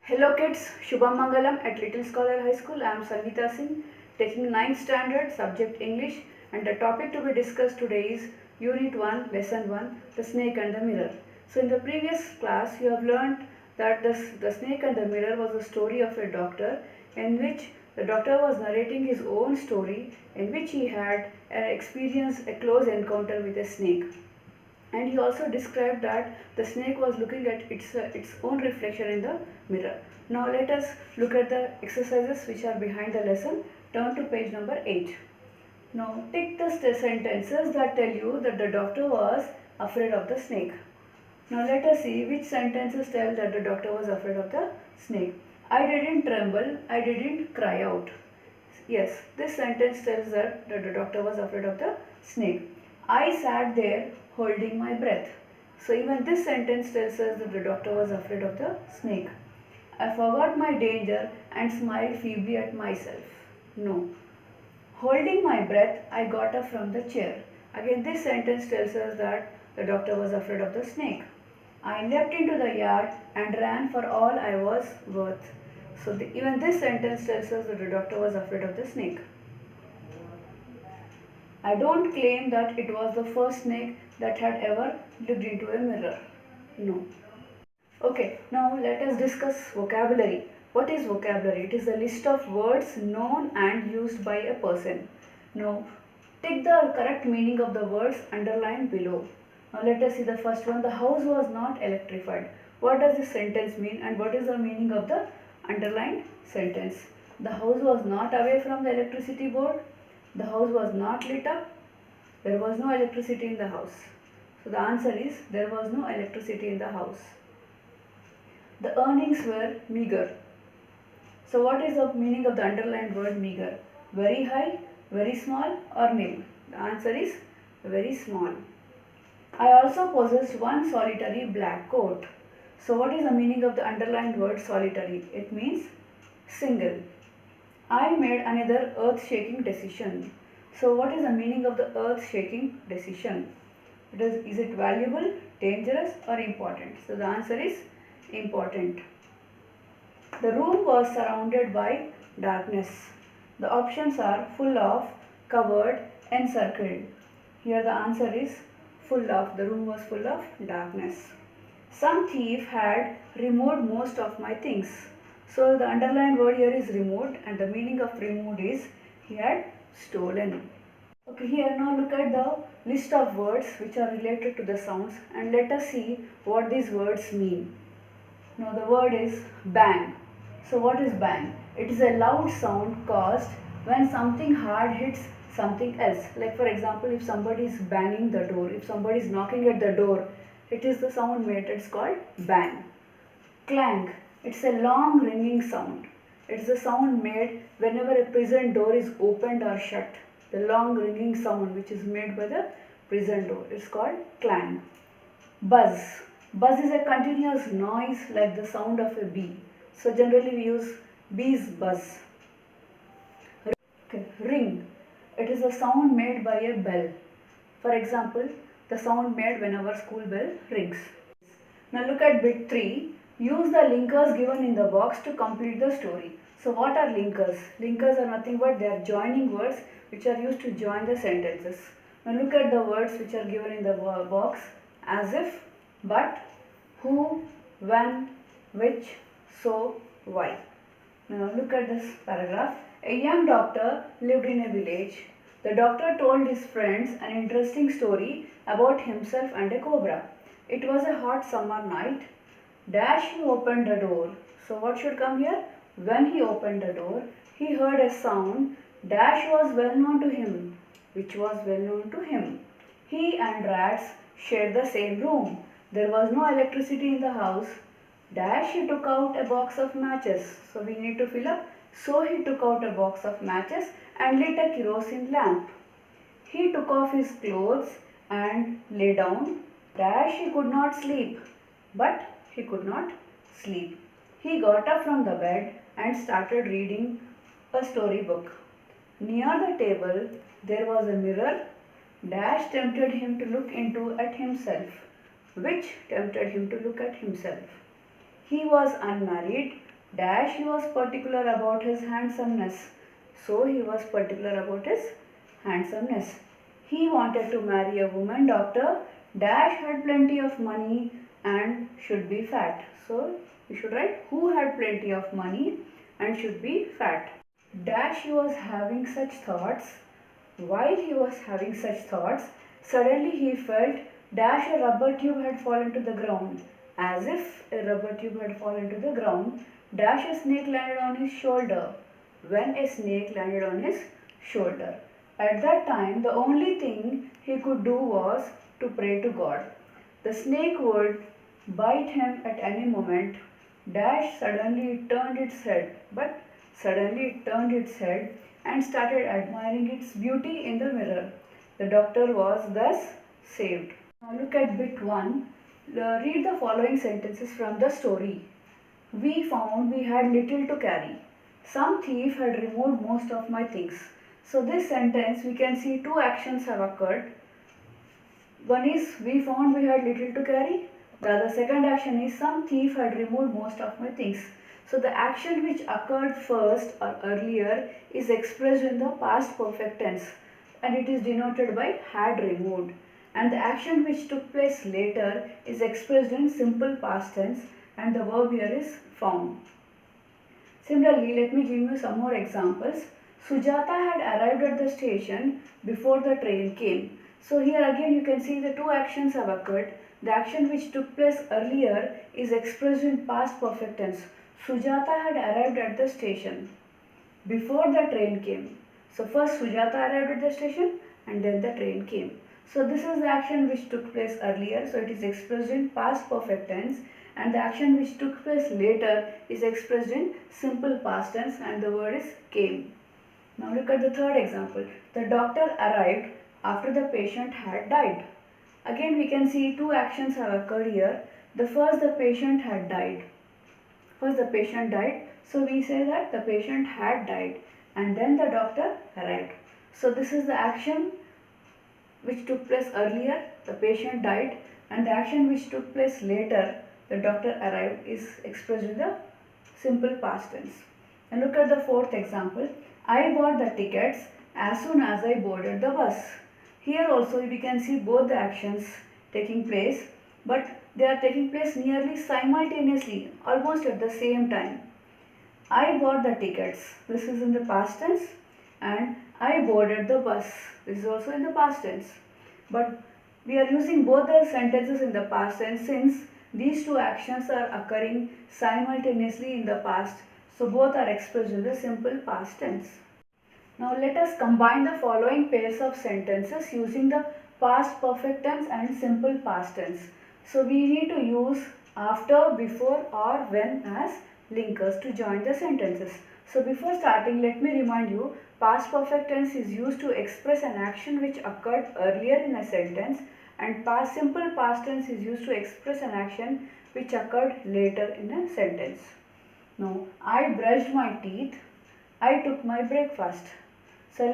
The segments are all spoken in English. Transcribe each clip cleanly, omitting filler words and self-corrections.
Hello kids, Shubham Mangalam at Little Scholar High School. I am Sangeeta Singh, taking 9th standard, subject English, and the topic to be discussed today is Unit 1, Lesson 1, The Snake and the Mirror. So in the previous class, you have learnt that the Snake and the Mirror was a story of a doctor in which the doctor was narrating his own story in which he had experienced a close encounter with a snake. And he also described that the snake was looking at its own reflection in the mirror. Now let us look at the exercises which are behind the lesson. Turn to page number 8. Now tick the sentences that tell you that the doctor was afraid of the snake. Now let us see which sentences tell that the doctor was afraid of the snake. I didn't tremble, I didn't cry out. Yes, this sentence tells that the doctor was afraid of the snake. I sat there holding my breath. So even this sentence tells us that the doctor was afraid of the snake. I forgot my danger and smiled feebly at myself. No. Holding my breath, I got up from the chair. Again, this sentence tells us that the doctor was afraid of the snake. I leapt into the yard and ran for all I was worth. So even this sentence tells us that the doctor was afraid of the snake. I don't claim that it was the first snake that had ever looked into a mirror. No. Okay, now let us discuss vocabulary. What is vocabulary? It is a list of words known and used by a person. Now, take the correct meaning of the words underlined below. Now let us see the first one. The house was not electrified. What does this sentence mean and what is the meaning of the underlined sentence? The house was not away from the electricity board. The house was not lit up. There was no electricity in the house. So the answer is there was no electricity in the house. The earnings were meager. So what is the meaning of the underlined word meager? Very high, very small or nil? The answer is very small. I also possessed one solitary black coat. So what is the meaning of the underlined word solitary? It means single. I made another earth-shaking decision. So what is the meaning of the earth-shaking decision? Is it valuable, dangerous or important? So the answer is important. The room was surrounded by darkness. The options are full of, covered, encircled. Here the answer is full of. The room was full of darkness. Some thief had removed most of my things. So the underlined word here is removed and the meaning of removed is he had stolen. Okay, here now look at the list of words which are related to the sounds and let us see what these words mean. Now the word is bang. So what is bang? It is a loud sound caused when something hard hits something else. Like for example, if somebody is banging the door, if somebody is knocking at the door, it is the sound made. It's called bang. Clang. It's a long ringing sound. It's the sound made whenever a prison door is opened or shut. The long ringing sound which is made by the prison door. It's called clang. Buzz. Buzz is a continuous noise like the sound of a bee. So generally we use bee's buzz. Okay. Ring. It is a sound made by a bell. For example, the sound made when our school bell rings. Now look at bit 3. Use the linkers given in the box to complete the story. So what are linkers? Linkers are nothing but they are joining words which are used to join the sentences. Now look at the words which are given in the box. As if, but, who, when, which, so, why. Now look at this paragraph. A young doctor lived in a village. The doctor told his friends an interesting story about himself and a cobra. It was a hot summer night. Dash he opened the door. So what should come here? When he opened the door, he heard a sound. Dash was well known to him. Which was well known to him? He and rats shared the same room. There was no electricity in the house. Dash he took out a box of matches. So we need to fill up. So he took out a box of matches and lit a kerosene lamp. He took off his clothes and lay down. Dash he could not sleep. But he could not sleep. He got up from the bed and started reading a storybook. Near the table there was a mirror. Dash tempted him to look into at himself. Which tempted him to look at himself. He was unmarried. dash he was particular about his handsomeness. So he was particular about his handsomeness. He wanted to marry a woman. Doctor dash had plenty of money and should be fat. So you should write who had plenty of money and should be fat. Dash he was having such thoughts. While he was having such thoughts, suddenly he felt dash a rubber tube had fallen to the ground. As if a rubber tube had fallen to the ground, dash a snake landed on his shoulder. When a snake landed on his shoulder. At that time, the only thing he could do was to pray to God. The snake would bite him at any moment. Dash suddenly it turned its head, but suddenly it turned its head and started admiring its beauty in the mirror. The doctor was thus saved. Now look at bit 1. Read the following sentences from the story. We found we had little to carry. Some thief had removed most of my things. So this sentence we can see two actions have occurred. One is we found we had little to carry. The other second action is some thief had removed most of my things. So the action which occurred first or earlier is expressed in the past perfect tense and it is denoted by had removed. And the action which took place later is expressed in simple past tense and the verb here is found. Similarly, let me give you some more examples. Sujata had arrived at the station before the train came. So here again you can see the two actions have occurred. The action which took place earlier is expressed in past perfect tense. Sujata had arrived at the station before the train came. So first Sujata arrived at the station and then the train came. So this is the action which took place earlier. So it is expressed in past perfect tense and the action which took place later is expressed in simple past tense and the word is came. Now look at the third example. The doctor arrived after the patient had died. Again we can see two actions have occurred here. The first, the patient had died. First the patient died. So we say that the patient had died and then the doctor arrived. So this is the action which took place earlier, the patient died, and the action which took place later, the doctor arrived, is expressed in the simple past tense. And look at the fourth example. I bought the tickets as soon as I boarded the bus. Here also we can see both the actions taking place, but they are taking place nearly simultaneously, almost at the same time. I bought the tickets. This is in the past tense and I boarded the bus. This is also in the past tense. But we are using both the sentences in the past tense since these two actions are occurring simultaneously in the past. So both are expressed in the simple past tense. Now let us combine the following pairs of sentences using the past perfect tense and simple past tense. So we need to use after, before or when as linkers to join the sentences. So before starting, let me remind you, past perfect tense is used to express an action which occurred earlier in a sentence and simple past tense is used to express an action which occurred later in a sentence. Now, I brushed my teeth, I took my breakfast. So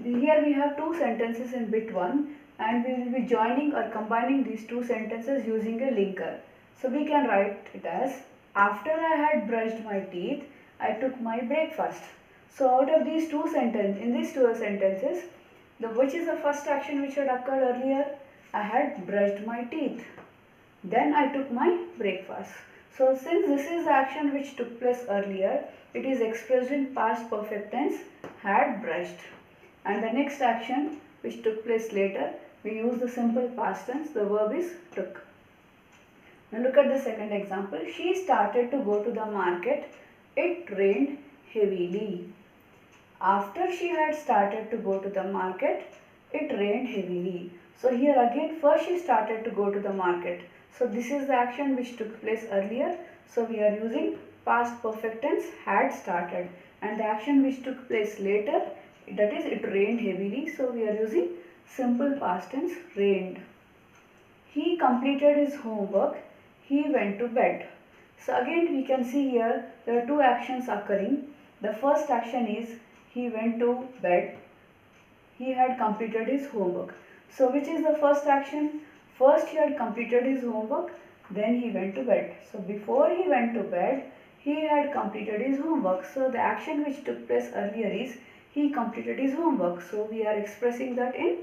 here we have two sentences in bit 1 and we will be joining or combining these two sentences using a linker. So we can write it as, after I had brushed my teeth, I took my breakfast. So out of these two sentences, in these two sentences, which is the first action which had occurred earlier? I had brushed my teeth. Then I took my breakfast. So since this is the action which took place earlier, it is expressed in past perfect tense, had brushed. And the next action which took place later, we use the simple past tense, the verb is took. Now look at the second example. She started to go to the market. It rained heavily. After she had started to go to the market, it rained heavily. So here again, first she started to go to the market. So this is the action which took place earlier. So we are using past perfect tense, had started. And the action which took place later, that is it rained heavily. So we are using simple past tense, rained. He completed his homework. He went to bed. So again we can see here there are two actions occurring. The first action is he went to bed. He had completed his homework. So which is the first action? First he had completed his homework, then he went to bed. So before he went to bed, he had completed his homework. So the action which took place earlier is he completed his homework. So we are expressing that in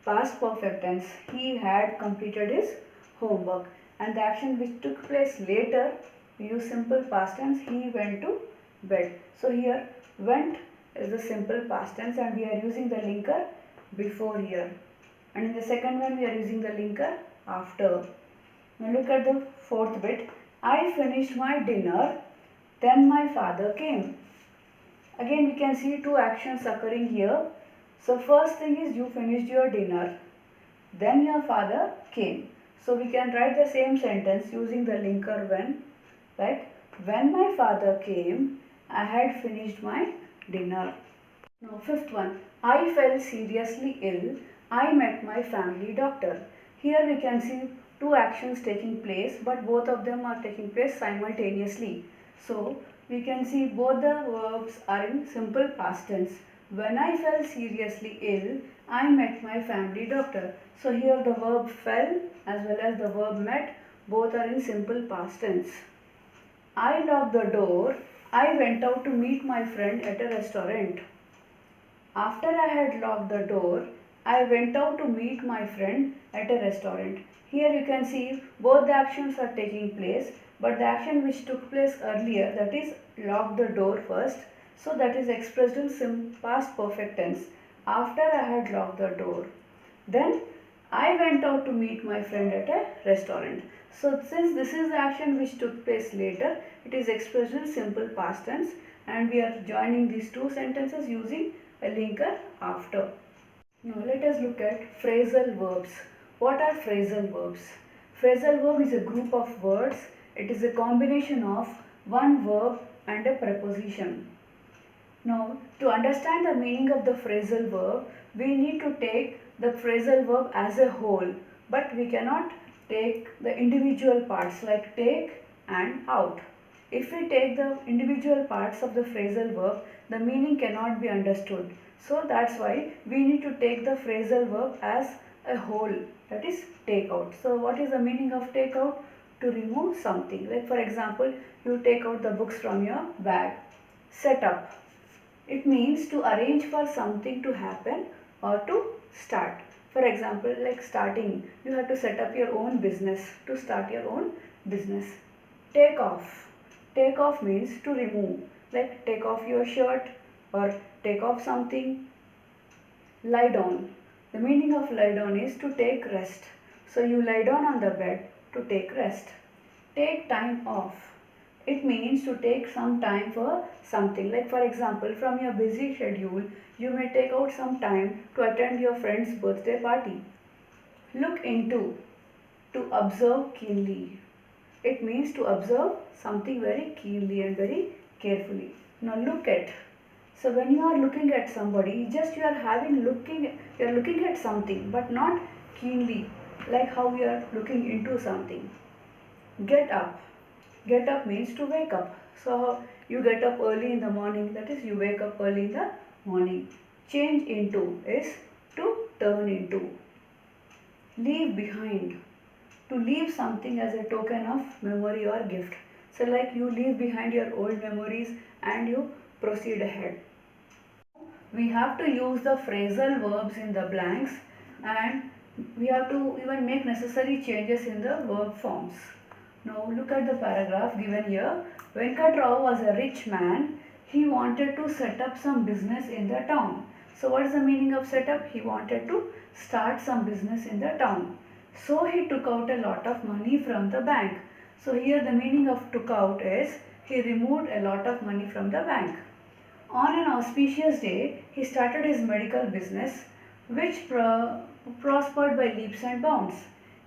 past perfect tense. He had completed his homework. And the action which took place later, we use simple past tense. He went to bed. So here went is the simple past tense and we are using the linker before here. And in the second one we are using the linker after. Now look at the fourth bit. I finished my dinner, then my father came. Again we can see two actions occurring here. So first thing is you finished your dinner, then your father came. So we can write the same sentence using the linker when, like when my father came, I had finished my dinner. Now fifth one, I fell seriously ill, I met my family doctor. Here we can see two actions taking place, but both of them are taking place simultaneously. So we can see both the verbs are in simple past tense. When I fell seriously ill, I met my family doctor. So here the verb fell as well as the verb met, both are in simple past tense. I locked the door. I went out to meet my friend at a restaurant. After I had locked the door, I went out to meet my friend at a restaurant. Here you can see both the actions are taking place, but the action which took place earlier, that is lock the door first, so that is expressed in past perfect tense. After I had locked the door. Then I went out to meet my friend at a restaurant. So since this is the action which took place later, it is expressed in simple past tense and we are joining these two sentences using a linker after. Now let us look at phrasal verbs. What are phrasal verbs? Phrasal verb is a group of words. It is a combination of one verb and a preposition. Now to understand the meaning of the phrasal verb, we need to take the phrasal verb as a whole, but we cannot take the individual parts like take and out. If we take the individual parts of the phrasal verb, the meaning cannot be understood. So that's why we need to take the phrasal verb as a whole, that is take out. So what is the meaning of take out? To remove something. Like for example, you take out the books from your bag. Set up. It means to arrange for something to happen or to start. For example, like starting, you have to set up your own business, to start your own business. Take off. Take off means to remove, like take off your shirt or take off something. Lie down. The meaning of lie down is to take rest. So you lie down on the bed to take rest. Take time off. It means to take some time for something. Like for example, from your busy schedule, you may take out some time to attend your friend's birthday party. Look into. To observe keenly. It means to observe something very keenly and very carefully. Now look at. So when you are looking at somebody, just you are looking at something, but not keenly, like how we are looking into something. Get up. Get up means to wake up. So you get up early in the morning, that is you wake up early in the morning. Change into is to turn into. Leave behind. To leave something as a token of memory or gift. So like you leave behind your old memories and you proceed ahead. We have to use the phrasal verbs in the blanks and we have to even make necessary changes in the verb forms. Now look at the paragraph given here. Venkat Rao was a rich man. He wanted to set up some business in the town. So what is the meaning of set up? He wanted to start some business in the town. So he took out a lot of money from the bank. So here the meaning of took out is he removed a lot of money from the bank. On an auspicious day, he started his medical business, which prospered by leaps and bounds.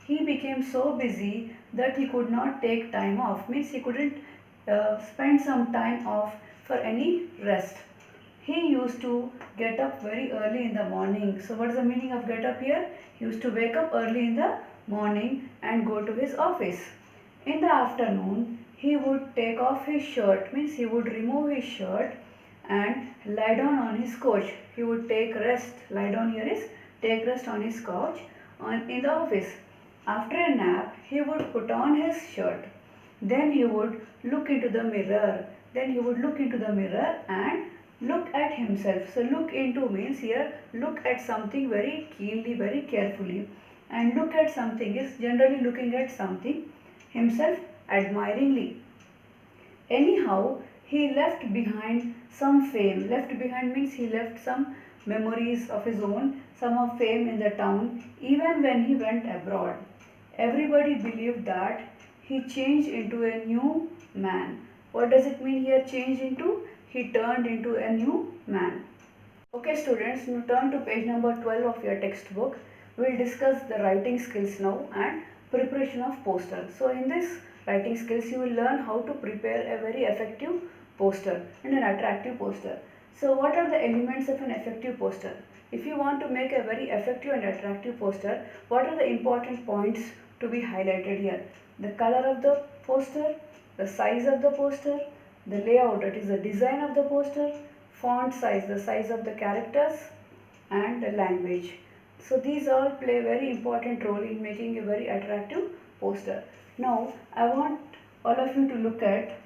He became so busy that he could not take time off, means he couldn't spend some time off for any rest. He used to get up very early in the morning. So what is the meaning of get up here? He used to wake up early in the morning and go to his office. In the afternoon, he would take off his shirt, means he would remove his shirt and lie down on his couch. He would take rest. Lie down here is take rest on his couch in the office. After a nap, he would put on his shirt. Then he would look into the mirror. Then he would look into the mirror and look at himself. So look into means here look at something very keenly, very carefully. And look at something is generally looking at something himself admiringly. Anyhow, he left behind some fame. Left behind means he left some memories of his own, some of fame in the town, even when he went abroad. Everybody believed that he changed into a new man. What does it mean here, changed into? He turned into a new man. Okay students, now turn to page number 12 of your textbook. We'll discuss the writing skills now and preparation of poster. So in this writing skills you will learn how to prepare a very effective poster and an attractive poster. So what are the elements of an effective poster? If you want to make a very effective and attractive poster, what are the important points to be highlighted here? The color of the poster, the size of the poster, the layout, that is the design of the poster, font size, the size of the characters, and the language. So these all play a very important role in making a very attractive poster. Now I want all of you to look at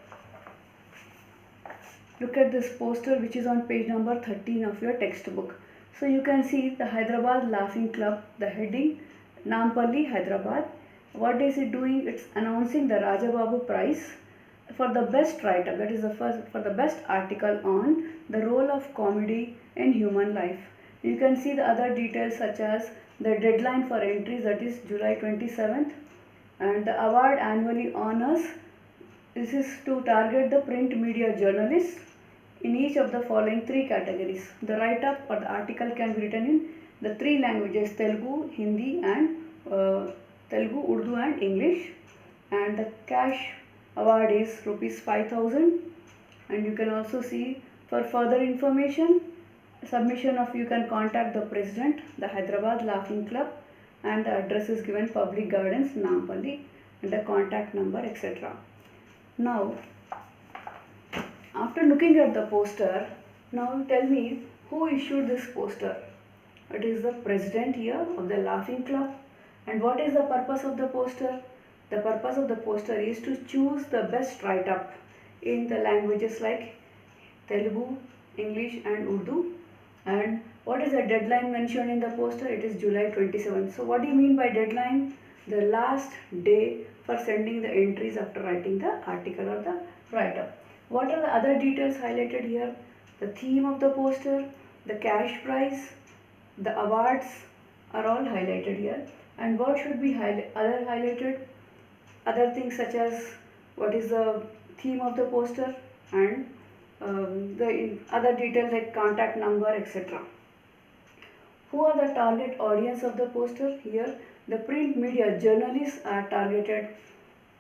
this poster which is on page number 13 of your textbook. So you can see the Hyderabad Laughing Club, the heading Nampalli, Hyderabad. What is it doing? It's announcing the Rajababu Prize for the best write-up, that is the first for the best article on the role of comedy in human life. You can see the other details such as the deadline for entries, that is July 27th, and the award annually honors. This is to target the print media journalists in each of the following three categories. The write-up or the article can be written in the three languages, Telugu, Hindi and Telugu, Urdu and English, and the cash award is rupees 5,000. And you can also see for further information submission of you can contact the president, the Hyderabad Laughing Club, and the address is given Public Gardens, Nampalli, and the contact number, etc. Now after looking at the poster, now tell me who issued this poster. It is the president here of the Laughing Club. And what is the purpose of the poster? The purpose of the poster is to choose the best write-up in the languages like Telugu, English and Urdu. And what is the deadline mentioned in the poster? It is July 27th. So what do you mean by deadline? The last day for sending the entries after writing the article or the write-up. What are the other details highlighted here? The theme of the poster, the cash prize, the awards are all highlighted here. And what should be other highlighted? Other things such as what is the theme of the poster and the other details like contact number, etc. Who are the target audience of the poster? Here the print media journalists are targeted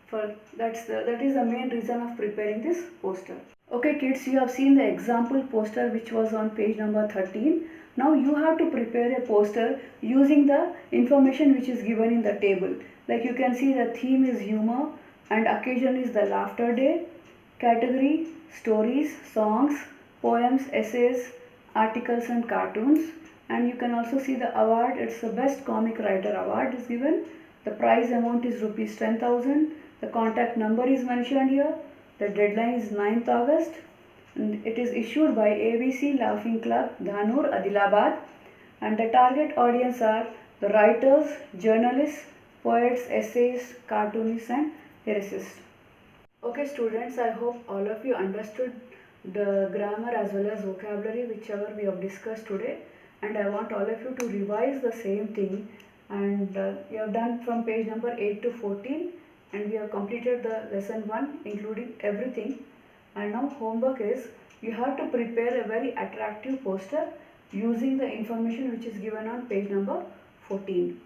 for, that is the main reason of preparing this poster. Okay kids, you have seen the example poster which was on page number 13. Now you have to prepare a poster using the information which is given in the table. Like you can see the theme is humor and occasion is the laughter day. Category stories, songs, poems, essays, articles and cartoons. And you can also see the award, it's the best comic writer award is given. The prize amount is rupees 10,000. The contact number is mentioned here. The deadline is 9th August. And it is issued by ABC Laughing Club, Dhanur, Adilabad. And the target audience are the writers, journalists, poets, essayists, cartoonists and lyricists. Okay students, I hope all of you understood the grammar as well as vocabulary whichever we have discussed today. And I want all of you to revise the same thing. And you have done from page number 8 to 14. And we have completed the lesson 1 including everything. And now homework is you have to prepare a very attractive poster using the information which is given on page number 14.